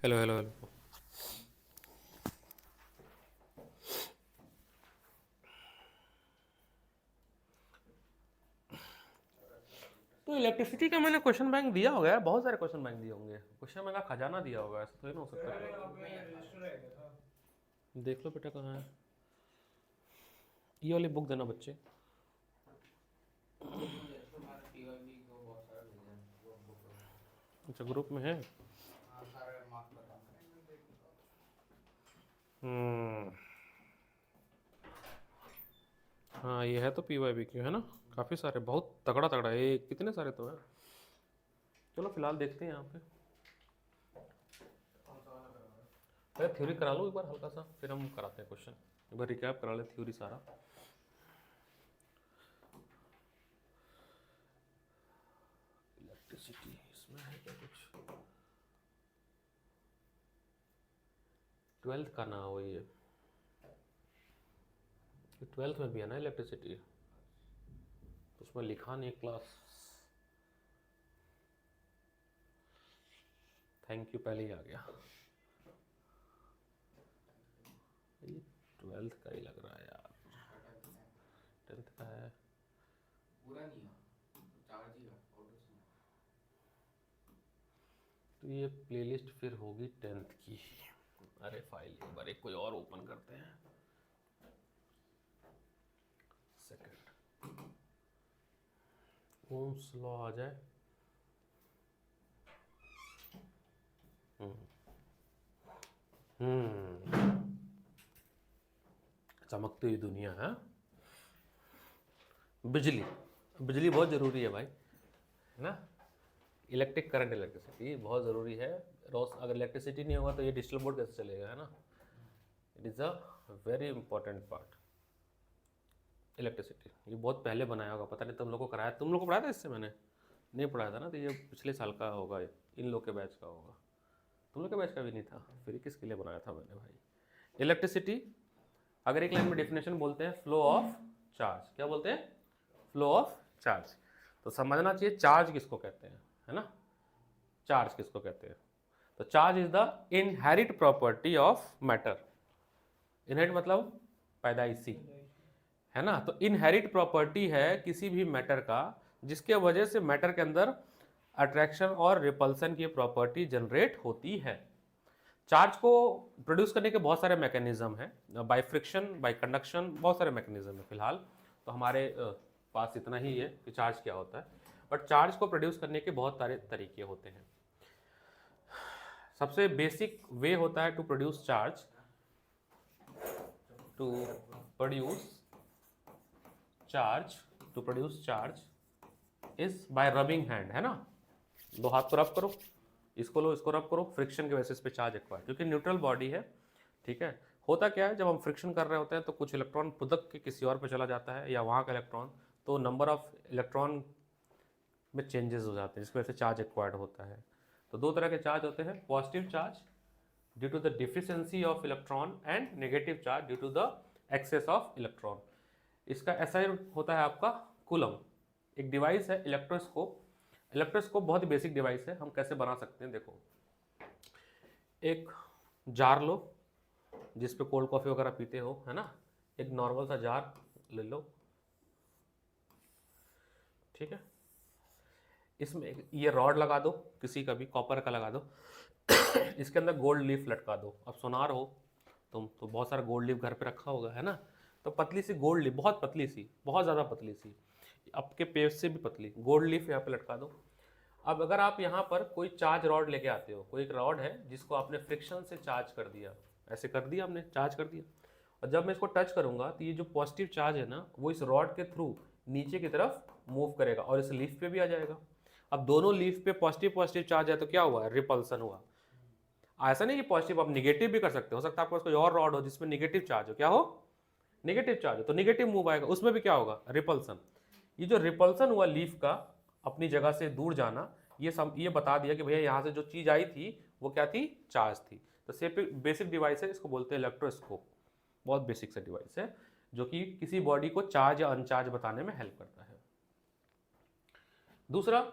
Hello hello hello. तो electricity का मैंने क्वेश्चन बैंक दिया होगा यार, बहुत सारे क्वेश्चन बैंक दिए होंगे। क्वेश्चन बैंक का खजाना दिया होगा, ऐसा थोड़ी ना हो सकता। देख लो बेटा कहाँ है। ये वाली बुक देना बच्चे। अच्छा ग्रुप में है। हम्म। हाँ ये है तो पी वाई बी क्यू है ना, काफ़ी सारे, बहुत तगड़ा तगड़ा है ये, कितने सारे तो है। चलो फिलहाल देखते हैं यहाँ पे। पहले थ्योरी करा लो एक बार हल्का सा, फिर हम कराते हैं क्वेश्चन। एक बार रिकैप करा ले थ्योरी सारा। इलेक्ट्रिसिटी इसमें है क्या कुछ? ट्वेल्थ का ना वही है, ट्वेल्थ में भी है ना इलेक्ट्रिसिटी, उसमें लिखा नहीं क्लास। थैंक यू पहले ही आ गया। ये ट्वेल्थ का ही लग रहा है यार, टेंथ का है पूरा नहीं है, चार्ज ही है ऑटो से। तो ये प्लेलिस्ट फिर होगी टेंथ की। अरे फाइल एक बार एक कोई और ओपन करते हैं। सेकंड ओम्स लॉ आ जाए। चमकती हुई दुनिया है। बिजली, बिजली बहुत ज़रूरी है भाई, है ना। इलेक्ट्रिक करंट, इलेक्ट्रिसिटी बहुत ज़रूरी है। रोज अगर इलेक्ट्रिसिटी नहीं होगा तो ये डिजिटल बोर्ड कैसे चलेगा, है ना। It is a very important part electricity. ये बहुत पहले बनाया होगा, पता नहीं तुम लोग को कराया, तुम लोग को पढ़ाया था इससे, मैंने नहीं पढ़ाया था ना, तो ये पिछले साल का होगा, इन लोग के बैच का होगा, तुम लोग के बैच का भी नहीं था, फिर किसके लिए बनाया था मैंने भाई। इलेक्ट्रिसिटी अगर एक लाइन में डेफिनेशन बोलते हैं फ्लो ऑफ चार्ज, क्या बोलते हैं? Flow of charge. तो समझना चाहिए चार्ज किसको कहते हैं, है ना। चार्ज किसको कहते हैं? तो charge is the inherit property of matter. Inherit मतलब पैदाइशी, है ना। तो इनहेरिट प्रॉपर्टी है किसी भी मैटर का, जिसके वजह से मैटर के अंदर अट्रैक्शन और रिपल्सन की प्रॉपर्टी जनरेट होती है। चार्ज को प्रोड्यूस करने के बहुत सारे मैकेनिज्म हैं, बाय फ्रिक्शन, बाय कंडक्शन, बहुत सारे मैकेनिज्म है। फिलहाल तो हमारे पास इतना ही है कि चार्ज क्या होता है, बट चार्ज को प्रोड्यूस करने के बहुत सारे तरीके होते हैं। सबसे बेसिक वे होता है to produce charge, to produce charge, to produce charge is by rubbing hand, है ना। दो हाथ को रब करो, इसको लो इसको रब करो, फ्रिक्शन के बेसिस पे चार्ज एक्वायर, क्योंकि न्यूट्रल बॉडी है, ठीक है। होता क्या है, जब हम फ्रिक्शन कर रहे होते हैं तो कुछ इलेक्ट्रॉन फुदक के किसी और पे चला जाता है, या वहाँ का इलेक्ट्रॉन, तो नंबर ऑफ इलेक्ट्रॉन में चेंजेस हो जाते हैं, जिसकी वजह से चार्ज एक्वायर्ड होता है। तो दो तरह के चार्ज होते हैं, positive charge due to the deficiency of electron, and negative charge due to the excess of electron. इसका ऐसा ही होता है आपका कूलम। एक डिवाइस है इलेक्ट्रोस्कोप। इलेक्ट्रोस्कोप बहुत ही बेसिक डिवाइस है, हम कैसे बना सकते हैं देखो। एक जार लो जिस पे कोल्ड कॉफ़ी वगैरह पीते हो, है ना। एक नॉर्मल सा जार ले लो, ठीक है। इसमें ये रॉड लगा दो, किसी का भी कॉपर का लगा दो। इसके अंदर गोल्ड लीफ लटका दो। अब सोनार हो तुम तो बहुत सारा गोल्ड लीफ घर पे रखा होगा, है ना। तो पतली सी गोल्ड लीफ, बहुत पतली सी, बहुत ज़्यादा पतली सी, आपके पेज से भी पतली गोल्ड लीफ यहाँ पे लटका दो। अब अगर आप यहाँ पर कोई चार्ज रॉड लेके आते हो, कोई एक रॉड है जिसको आपने फ्रिक्शन से चार्ज कर दिया, ऐसे कर दिया हमने, चार्ज कर दिया, और जब मैं इसको टच करूंगा तो ये जो पॉजिटिव चार्ज है ना, वो इस रॉड के थ्रू नीचे की तरफ मूव करेगा और इस लीफ पे भी आ जाएगा। अब दोनों लीफ पे पॉजिटिव पॉजिटिव चार्ज है तो क्या हुआ? रिपल्सन हुआ। ऐसा नहीं कि पॉजिटिव, आप निगेटिव भी कर सकते हो सकता है आपके पास कोई और रॉड हो जिसमें निगेटिव चार्ज हो, क्या हो? नेगेटिव चार्ज हो, तो नेगेटिव मूव आएगा, उसमें भी क्या होगा? रिपल्सन। ये जो रिपल्सन हुआ लीफ का अपनी जगह से दूर जाना, ये बता दिया कि भैया यहाँ से जो चीज आई थी वो क्या थी? चार्ज थी। तो सिर्फ बेसिक डिवाइस है, इसको बोलते हैं इलेक्ट्रोस्कोप। बहुत बेसिक सा डिवाइस है जो कि किसी बॉडी को चार्ज या अनचार्ज बताने में हेल्प करता है। दूसरा,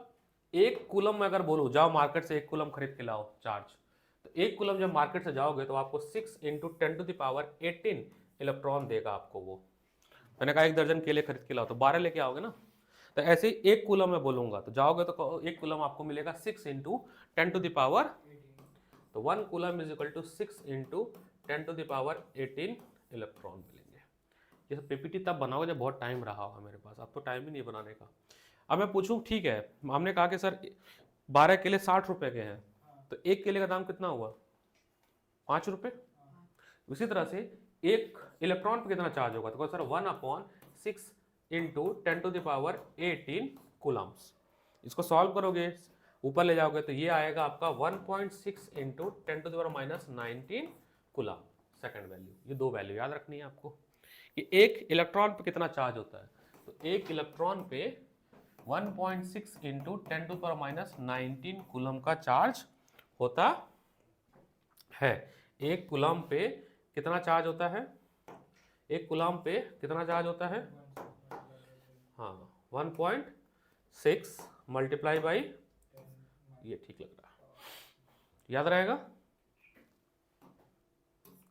एक कूलम में अगर बोलो जाओ मार्केट से एक कूलम खरीद के लाओ चार्ज, तो 1 कूलम जब मार्केट से जाओगे तो आपको 6 × 10⁻18 इलेक्ट्रॉन देगा आपको वो। मैंने कहा 1 दर्जन केले खरीद के लाओ तो 12 लेके आओगे ना। तो ऐसे ही 1 कूलम मैं बोलूंगा तो जाओगे तो 1 कूलम आपको मिलेगा 6 × 10⁻, तो 1 coulomb is equal to 6 × 10⁻18 electron मिलेंगे। ये सब पीपीटी तब बनाओगे जब बहुत टाइम रहा होगा मेरे पास, अब तो टाइम ही नहीं बनाने का। अब मैं पूछूं ठीक है, हमने कहा कि सर 12 केले 60 रुपए के हैं, तो 1 केले का दाम कितना हुआ? 5 रुपए। उसी तरह से एक इलेक्ट्रॉन पे कितना चार्ज होगा? तो सर 1/6 × 10⁻18 कूलम्स। इसको सॉल्व करोगे ऊपर ले जाओगे तो ये आएगा आपका 1.6 × 10⁻19 कूलम सेकंड वैल्यू। ये दो वैल्यू याद रखनी है आपको कि एक इलेक्ट्रॉन पे कितना चार्ज होता है। तो एक इलेक्ट्रॉन पे 1.6 × 10⁻19 कूलम का चार्ज होता है। एक कूलम पे कितना चार्ज होता है? एक कूलम पे कितना चार्ज होता है? हाँ 1.6 मल्टीप्लाई बाई, ये ठीक लग रहा है, याद रहेगा।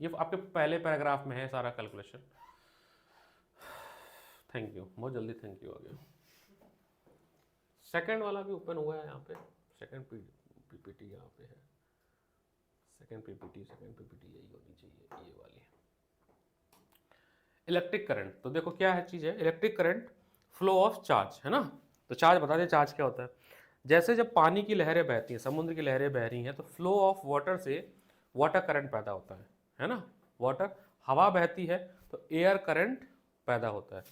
ये आपके पहले पैराग्राफ में है सारा कैलकुलेशन। थैंक यू, बहुत जल्दी थैंक यू आ गया। सेकंड वाला भी ओपन हुआ है यहाँ पे, सेकंड पीपीटी यहाँ पे है, सेकंड पीपीटी यही होनी चाहिए, ये वाली। इलेक्ट्रिक करंट, तो देखो क्या है चीज़ है, electric current flow of charge, है ना। तो चार्ज बता दें चार्ज क्या होता है। जैसे जब पानी की लहरें बहती हैं, समुद्र की लहरें बह रही हैं, तो फ्लो ऑफ वाटर से वाटर करंट पैदा होता है ना। वाटर, हवा बहती है तो एयर करंट पैदा होता है।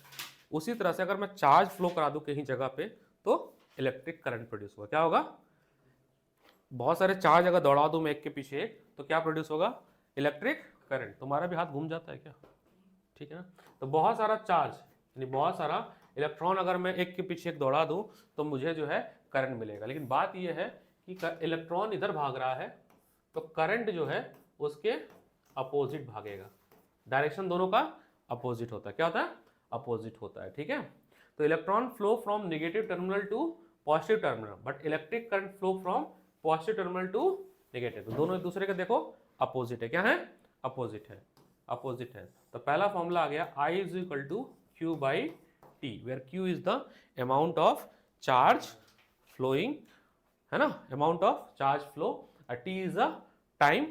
उसी तरह से अगर मैं चार्ज फ्लो करा दूं कहीं जगह पे तो इलेक्ट्रिक करंट प्रोड्यूस होगा। क्या होगा? बहुत सारे चार्ज अगर दौड़ा दूं मैं एक के पीछे एक, तो क्या प्रोड्यूस होगा? Electric current. तुम्हारा भी हाथ घूम जाता है क्या? ठीक है ना। तो बहुत सारा चार्ज यानी बहुत सारा इलेक्ट्रॉन अगर मैं एक के पीछे एक दौड़ा दूं तो मुझे जो है करंट मिलेगा। लेकिन बात यह है कि इलेक्ट्रॉन इधर भाग रहा है तो करंट जो है उसके अपोजिट भागेगा। डायरेक्शन दोनों का अपोजिट होता है। क्या होता है? अपोजिट होता है। ठीक है। तो electron flow from negative terminal to positive terminal, but electric current flow from positive terminal to negative. तो दोनों एक दूसरे के देखो अपोजिट है। क्या है? अपोजिट है, अपोजिट है। तो पहला फॉर्मूला आ गया I is equal to Q by T, where Q is the amount of charge flowing, है ना, amount of charge flow, T is the time.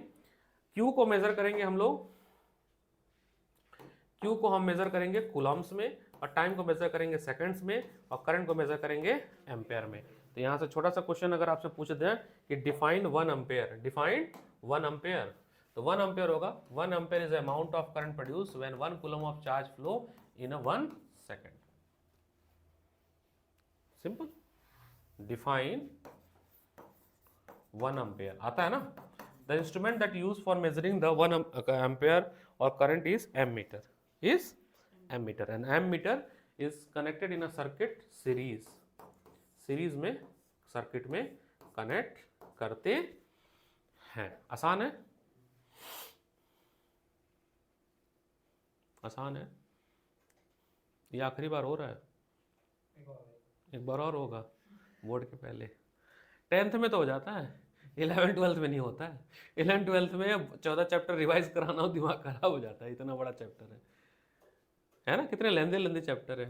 Q को मेजर करेंगे हम लोग, Q को हम मेजर करेंगे कूलम्स में, और टाइम को मेजर करेंगे सेकंड्स में, और करंट को मेजर करेंगे एम्पेयर में। तो यहाँ से छोटा सा क्वेश्चन अगर आपसे पूछ दें कि डिफाइन 1 एम्पेयर, डिफाइन 1 एम्पेयर, तो 1 एम्पेयर होगा 1 ampere is amount of current produce when 1 coulomb of charge flow in a 1 second. Simple, define 1 ampere आता है ना। The instrument that use for measuring the 1 ampere और current is ammeter, is ammeter, and ammeter is connected in a circuit series, series में circuit में connect करते हैं। आसान है, आसान है। ये आखिरी बार हो रहा है, एक बार और होगा बोर्ड के पहले। 10th में तो हो जाता है, 11th 12th में नहीं होता है। 11th 12th में 14 चैप्टर रिवाइज कराना हो दिमाग खराब हो जाता है, इतना बड़ा चैप्टर है ना। कितने लेंदे लेंदे चैप्टर है,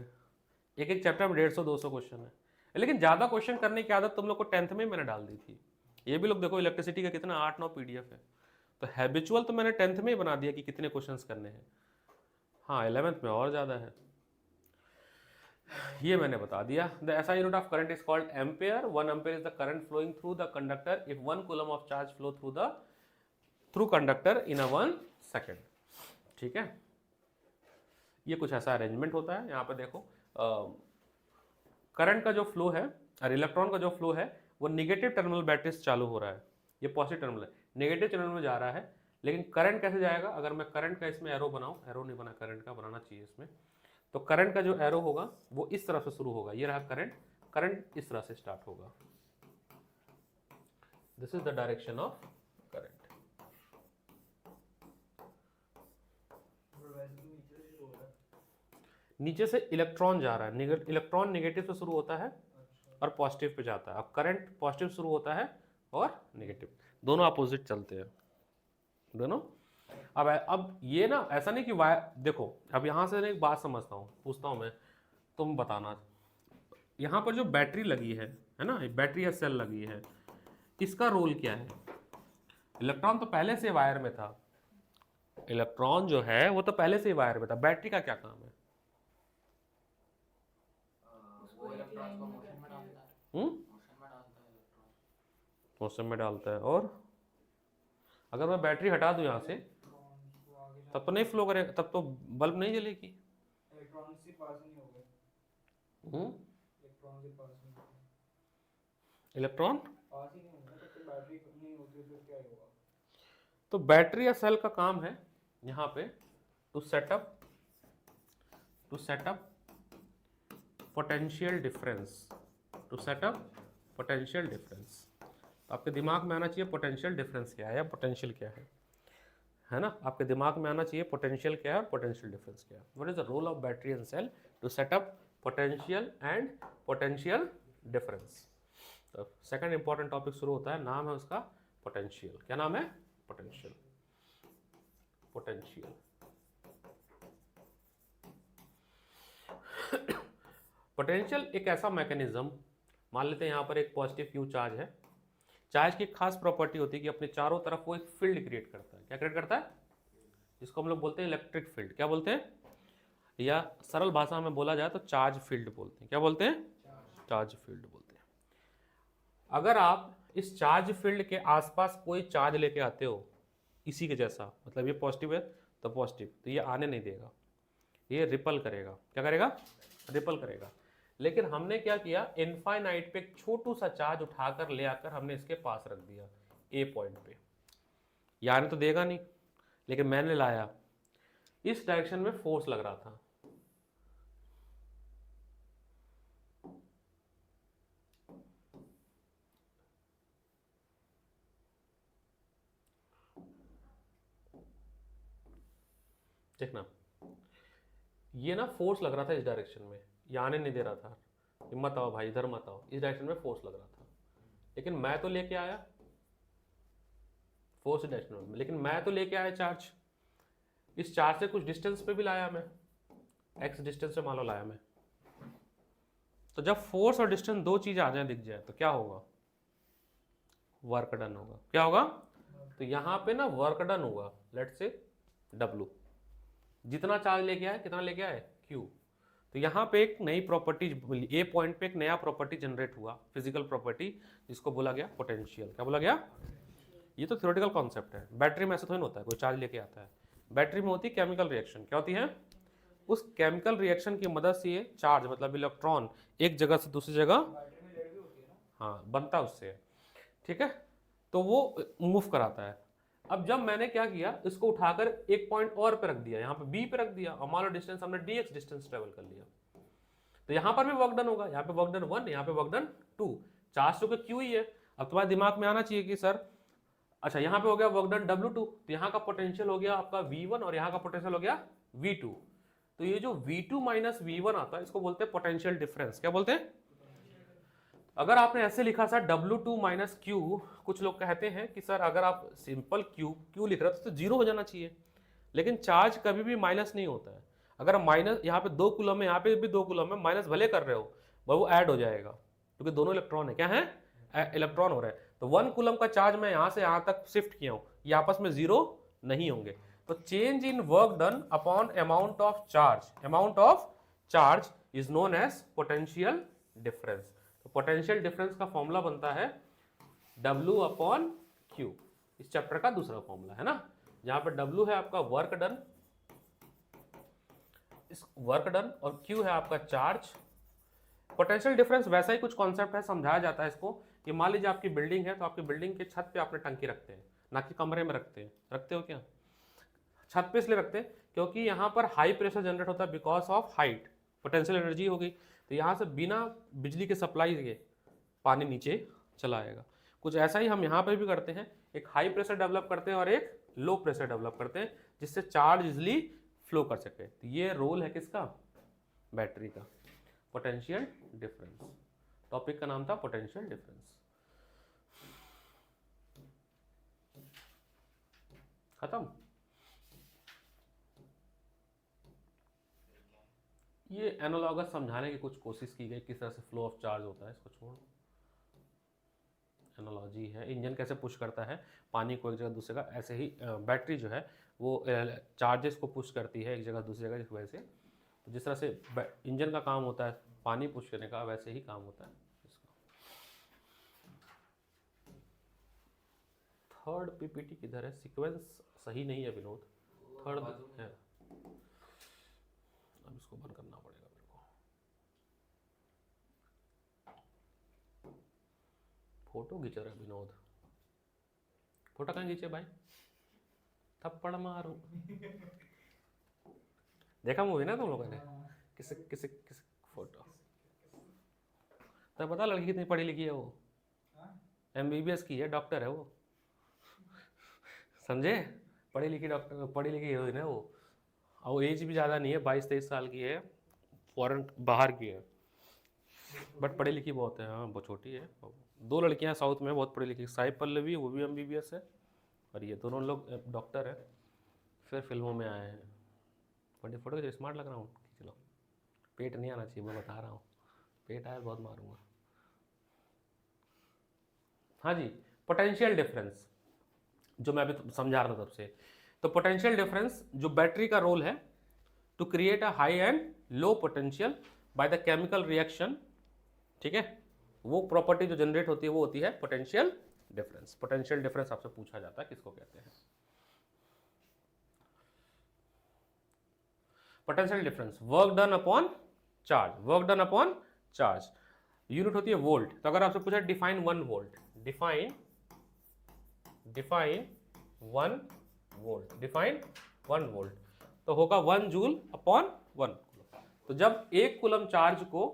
एक एक चैप्टर में 150-200 क्वेश्चन है। लेकिन ज़्यादा क्वेश्चन करने की आदत तुम लोग को 10th में मैंने डाल दी थी। ये भी लोग देखो इलेक्ट्रिसिटी का कितना 8-9 PDF है, तो हैबिचुअल तो मैंने 10th में ही बना दिया कि कितने क्वेश्चंस करने हैं। हाँ 11th में और ज़्यादा है, ये मैंने बता दिया। The SI unit of current is called ampere. 1 ampere is the current flowing through the conductor if 1 coulomb of charge flow through conductor in a 1 second. ठीक है, ये कुछ ऐसा अरेंजमेंट होता है। यहाँ पे देखो करंट का जो फ्लो है और इलेक्ट्रॉन का जो फ्लो है वो निगेटिव टर्मिनल बैटरी से चालू हो रहा है, ये पॉजिटिव टर्मिनल है, नेगेटिव टर्मिनल में जा रहा है। लेकिन करंट कैसे जाएगा? अगर मैं करंट का इसमें एरो बनाऊं, एरो नहीं बना, करंट का बनाना चाहिए इसमें, तो करंट का जो एरो होगा वो इस तरह से शुरू होगा। ये रहा करंट, करंट इस तरह से स्टार्ट होगा। This is the direction of current. नीचे से इलेक्ट्रॉन जा रहा है, इलेक्ट्रॉन नेगेटिव से शुरू होता है और पॉजिटिव पे जाता है। अब करंट पॉजिटिव शुरू होता है और नेगेटिव, दोनों अपोजिट चलते हैं। You know. अब ये ना ऐसा नहीं कि वायर, देखो अब यहाँ से एक बात समझता हूँ, पूछता हूँ मैं, तुम बताना, यहाँ पर जो बैटरी लगी है ना, बैटरी या सेल लगी है, इसका रोल क्या है? इलेक्ट्रॉन तो पहले से वायर में था, इलेक्ट्रॉन जो है वो तो पहले से ही वायर में था, बैटरी का क्या काम है? वो इलेक्ट्रॉन्स को मोशन में डालता है, हम्म, मोशन में डालता है इलेक्ट्रॉन। मौसम में डालता है। और अगर मैं बैटरी हटा दूं यहाँ से, तब तो नहीं फ्लो करेगा, तब तो बल्ब नहीं जलेगी। इलेक्ट्रॉन से पास नहीं होगा, हम्म, इलेक्ट्रॉन से पास नहीं होगा, इलेक्ट्रॉन पास ही नहीं होगा, तब तक बैटरी नहीं होती तो क्या होगा? तो बैटरी या सेल का काम है यहाँ पे to set up potential difference, to set up potential difference. तो आपके दिमाग में आना चाहिए पोटेंशियल डिफरेंस क्या है या पोटेंशियल क्या है ना, आपके दिमाग में आना चाहिए पोटेंशियल क्या है और पोटेंशियल डिफरेंस क्या है। What is the role of battery and cell to set up potential and potential difference. तो सेकंड इंपॉर्टेंट टॉपिक शुरू होता है, नाम है उसका पोटेंशियल। क्या नाम है? पोटेंशियल। पोटेंशियल पोटेंशियल एक ऐसा मैकेनिज्म, मान लेते हैं यहाँ पर एक पॉजिटिव क्यू चार्ज है, चार्ज की एक खास प्रॉपर्टी होती है कि अपने चारों तरफ वो एक फील्ड क्रिएट करता है। क्या क्रिएट करता है? जिसको हम लोग बोलते हैं इलेक्ट्रिक फील्ड। क्या बोलते हैं? या सरल भाषा में बोला जाए तो चार्ज फील्ड बोलते हैं। क्या बोलते हैं? चार्ज फील्ड बोलते हैं। अगर आप इस चार्ज फील्ड के आसपास कोई चार्ज लेके आते हो इसी के जैसा, मतलब ये पॉजिटिव है तो पॉजिटिव, तो ये आने नहीं देगा, ये रिपल करेगा। क्या करेगा? रिपल करेगा। लेकिन हमने क्या किया, इनफाइनाइट पे एक छोटू सा चार्ज उठाकर ले आकर हमने इसके पास रख दिया ए पॉइंट पे, ये आने तो देगा नहीं, लेकिन मैंने लाया, इस डायरेक्शन में फोर्स लग रहा था, देखना ये ना फोर्स लग रहा था इस डायरेक्शन में, ये आने नहीं दे रहा था, मत आओ भाई इधर मत आओ, इस डायरेक्शन में फोर्स लग रहा था, लेकिन मैं तो लेके आया फोर्स डायरेक्शन में, लेकिन मैं तो लेके आया चार्ज, इस चार्ज से कुछ डिस्टेंस पे भी लाया मैं, एक्स डिस्टेंस से मान लो लाया मैं। तो जब फोर्स और डिस्टेंस दो चीज आ जाए दिख जाए तो क्या होगा? वर्क डन होगा। क्या होगा? तो यहां पे ना वर्क डन होगा, लेट से W, जितना चार्ज लेके आए, कितना लेके आए? Q। तो यहाँ पे एक नई प्रॉपर्टी, ए पॉइंट पे एक नया प्रॉपर्टी जनरेट हुआ, फिजिकल प्रॉपर्टी, जिसको बोला गया पोटेंशियल। क्या बोला गया? ये तो थ्योरेटिकल कॉन्सेप्ट है, बैटरी में ऐसा थोड़ी ना होता है कोई चार्ज लेके आता है, बैटरी में होती है केमिकल रिएक्शन। क्या होती है? उस केमिकल रिएक्शन की मदद से ये चार्ज मतलब इलेक्ट्रॉन एक जगह से दूसरी जगह, बैटरी में लेड भी होती है ना, हाँ बनता है उससे, ठीक है, तो वो मूव कराता है। अब जब मैंने क्या किया, इसको उठाकर एक पॉइंट और पे रख दिया, यहाँ पे बी पे रख दिया, और मान लो डिस्टेंस हमने dx डिस्टेंस ट्रेवल कर लिया, तो यहाँ पर भी वर्क डन होगा, यहाँ पे वर्क डन 1, यहाँ पे वर्क डन 2, चार्ज तो क्यू ही है। अब तुम्हारे दिमाग में आना चाहिए कि सर अच्छा यहाँ पे हो गया वर्क डन W2, तो यहाँ का पोटेंशियल हो गया आपका V1 और यहाँ का पोटेंशियल हो गया V2, तो ये जो V2 माइनस V1 आता है इसको बोलते हैं पोटेंशियल डिफरेंस। क्या बोलते हैं? अगर आपने ऐसे लिखा सर W2 माइनस Q, कुछ लोग कहते हैं कि सर अगर आप सिंपल Q लिख रहे हो तो जीरो हो जाना चाहिए, लेकिन चार्ज कभी भी माइनस नहीं होता है। अगर माइनस यहाँ पे 2 कूलम है, यहाँ पे भी 2 कूलम है, माइनस भले कर रहे हो वो ऐड हो जाएगा, क्योंकि दोनों इलेक्ट्रॉन है, क्या है? इलेक्ट्रॉन हो रहा है। तो 1 कूलम का चार्ज मैं यहाँ से यहाँ तक शिफ्ट किया हूँ, ये आपस में जीरो नहीं होंगे। तो change in work done upon amount of charge is known as potential difference. तो पोटेंशियल डिफरेंस का फॉर्मूला बनता है W अपॉन Q, इस चैप्टर का दूसरा फॉर्मूला है ना, जहां पर W है आपका वर्क डन, इस वर्क डन, और Q है आपका चार्ज। पोटेंशियल डिफरेंस वैसा ही कुछ कॉन्सेप्ट है, समझाया जाता है इसको कि मान लीजिए आपकी बिल्डिंग है, तो आपकी बिल्डिंग के छत पे आपने टंकी रखते हैं, ना कि कमरे में रखते हो क्या? छत पे इसलिए रखते हैं क्योंकि यहाँ पर हाई प्रेशर जनरेट होता है because of height, potential energy हो गई, तो यहाँ से बिना बिजली के सप्लाई के पानी नीचे चला आएगा। कुछ ऐसा ही हम यहाँ पर भी करते हैं, एक हाई प्रेशर डेवलप करते हैं और एक लो प्रेशर डेवलप करते हैं, जिससे चार्ज इजिली फ्लो कर सके। तो ये रोल है किसका? बैटरी का, पोटेंशियल डिफरेंस। टॉपिक का नाम था पोटेंशियल डिफरेंस। खत्म। ये एनालॉगस समझाने की कुछ कोशिश की गई, किस तरह से फ्लो ऑफ चार्ज होता है, इसको छोड़। एनालॉजी है, इंजन कैसे पुश करता है पानी को एक जगह दूसरी जगह, ऐसे ही बैटरी जो है वो चार्जेस को पुश करती है एक जगह दूसरी जगह, इस वजह से। तो जिस तरह से इंजन का काम होता है पानी पुश करने का, वैसे ही काम होता है इसका। थर्ड पीपीटी किधर है? सीक्वेंस सही नहीं है विनोद, थर्ड है। अब इसको बंद करना पड़ेगा मेरे को। फोटो खींच रहा है विनोद, फोटो कहाँ खींचे भाई? थप्पड़ मारूं। देखा मूवी ना तुम लोगों ने? किस किस किस फोटो? तो पता लड़की कितनी पढ़ी लिखी है वो? MBBS की है, डॉक्टर है वो, समझे? पढ़ी लिखी डॉक्टर, पढ़ी लिखी हीरोइन है वो। और वो एज भी ज़्यादा नहीं है, 22-23 साल की है, फॉरेन बाहर की है, बट पढ़ी लिखी बहुत है। हाँ बहुत छोटी है। 2 लड़कियां साउथ में बहुत पढ़ी लिखी, साई पल्लवी, वो भी MBBS है, और ये दोनों लोग डॉक्टर है, फिर फिल्मों में आए हैं। बड़ी फोटो जो स्मार्ट लग रहा हूँ, खींच लो। पेट नहीं आना चाहिए, मैं बता रहा हूँ, पेट आया बहुत मारूंगा। हाँ जी, पोटेंशियल डिफरेंस जो मैं अभी समझा रहा था तब से। तो पोटेंशियल डिफरेंस जो बैटरी का रोल है to create a high and low potential by the chemical reaction, ठीक है, वो प्रॉपर्टी जो जनरेट होती है वो होती है पोटेंशियल डिफरेंस। पोटेंशियल डिफरेंस आपसे पूछा जाता है, किसको कहते हैं? Potential difference, work done upon charge, work done upon charge, unit होती है वोल्ट। तो अगर आपसे पूछा डिफाइन 1 वोल्ट, डिफाइन 1 वोल्ट, तो होगा 1 जूल अपॉन 1 कूलम। तो जब 1 कूलम चार्ज को,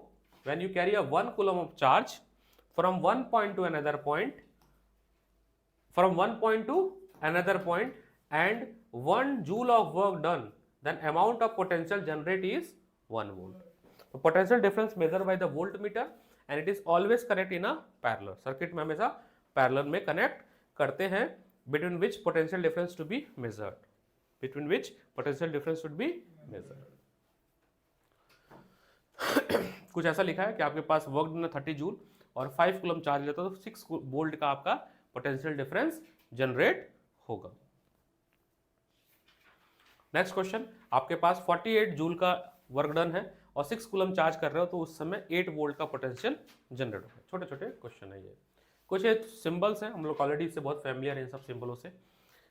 when you carry a 1 coulomb of charge from one point two another point, from one point to another point and 1 joule of work done, then amount of potential generate is 1 volt. So potential difference measured by the voltmeter and it is always connect in a parallel circuit में हमेशा parallel में connect करते हैं, between which potential difference to be measured, between which potential difference should be measured. कुछ ऐसा लिखा है कि आपके पास वर्क डन 30 जूल और 5 कूलम चार्ज लेता तो 6 वोल्ट का आपका पोटेंशियल डिफरेंस जनरेट होगा। नेक्स्ट क्वेश्चन, आपके पास 48 जूल का वर्क डन है और 6 कूलम चार्ज कर रहे हो, तो उस समय 8 वोल्ट का पोटेंशियल जनरेट होगा। छोटे छोटे क्वेश्चन है ये, कुछ ये सिंबल्स हैं, हम लोग ऑलरेडी इससे बहुत फैमिलियर हैं इन सब सिंबलों से।